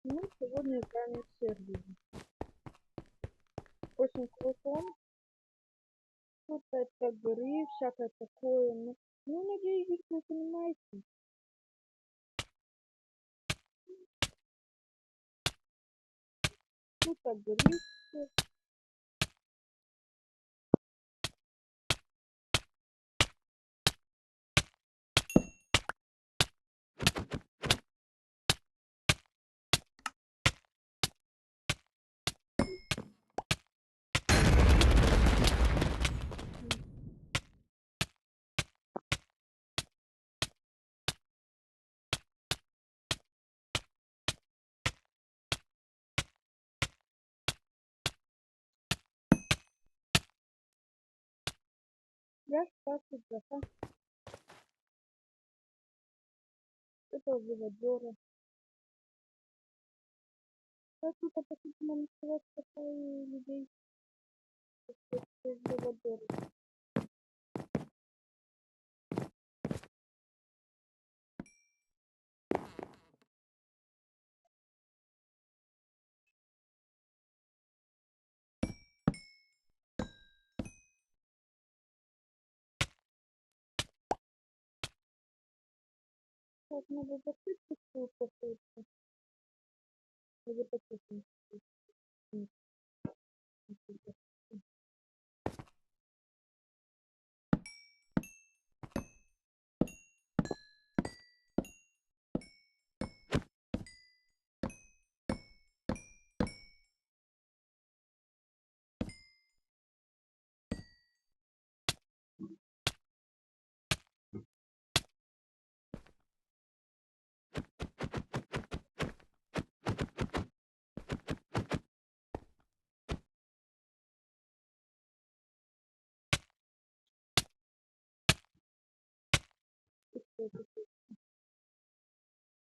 Мы сегодня играем в сервере. Очень круто. Тут как бы всякое такое. Надеюсь, вы понимаете. Тут как бы риф. Я спрашиваю графа. Это живодера. Я тут относительно называть такая людей. Это живодеры. Так, надо закрыть такую попытку. Или почему?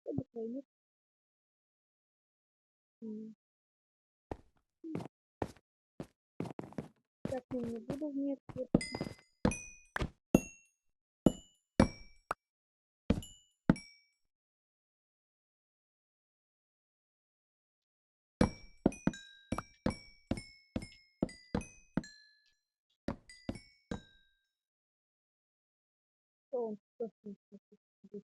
Это поймет. Так, я не буду вместе. Что он просто это смешно.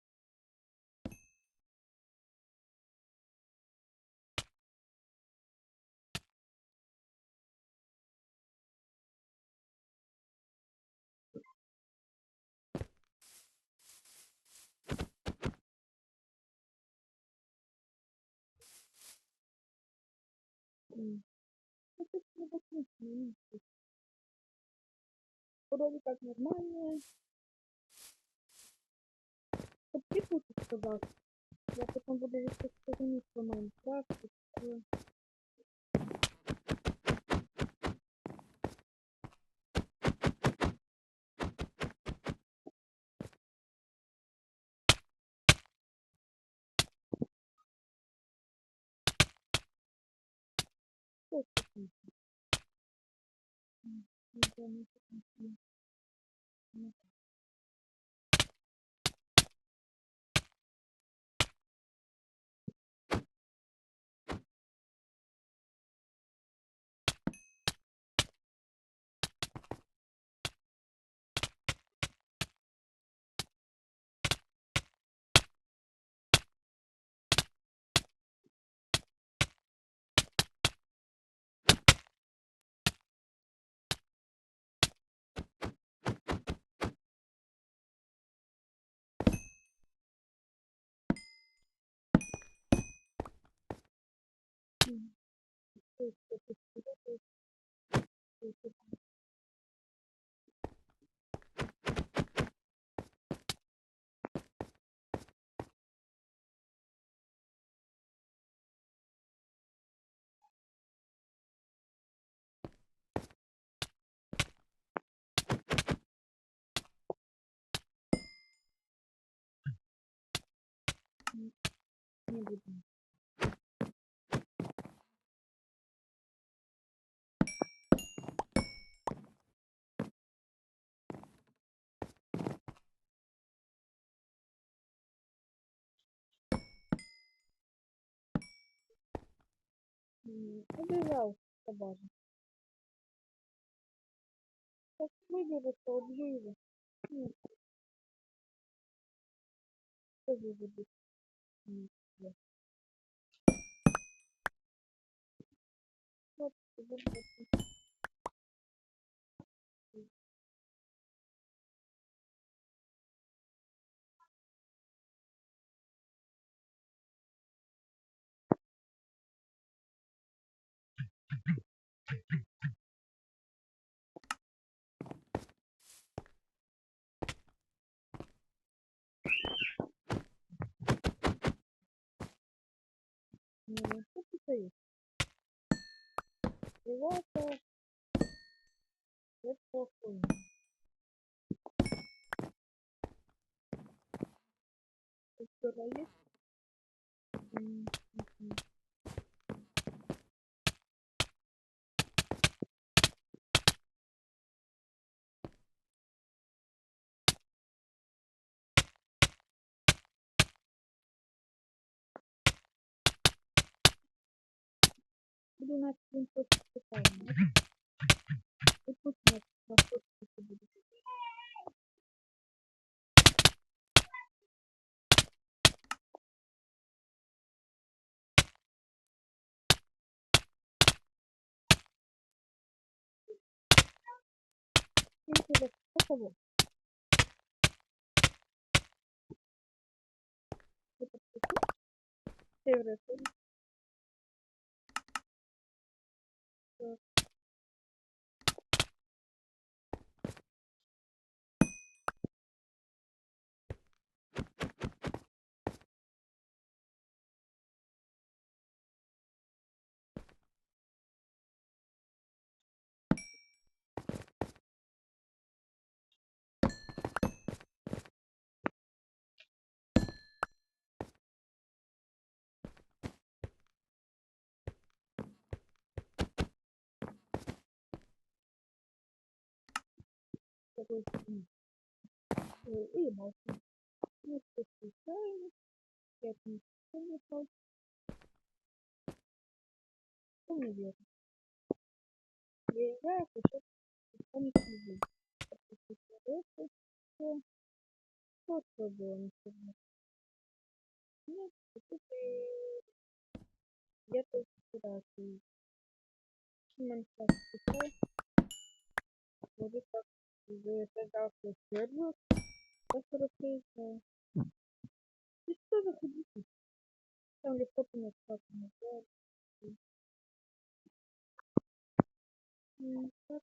Вроде как нормально. Подписывайтесь, пожалуйста. Я потом буду вести страницу по Майнкрафту. Что это такое? Я не знаю. Не буду. Убежал собака. Сейчас выберется, убью его. Нет, тоже забыть. Нет, вот, выберется. Что тут есть? Привата, это хуйня. Вчера есть? Буду на один точку питания. И пусть на точку будет. Интересно, кого? Это север. Такой, и молчим. Ну, что случайно, я это не помню, что не верю. Я играю, сейчас не людей. Это все, что было на сегодня. Нет, это я только вчера Майнкрафт писал, вроде как уже создался сервер, который приезжал. И что заходите? Там легко понять, как он играет. Так,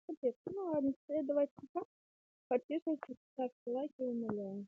капец. Ну ладно, давайте пока. Подписывайтесь, ставьте лайки, умоляю.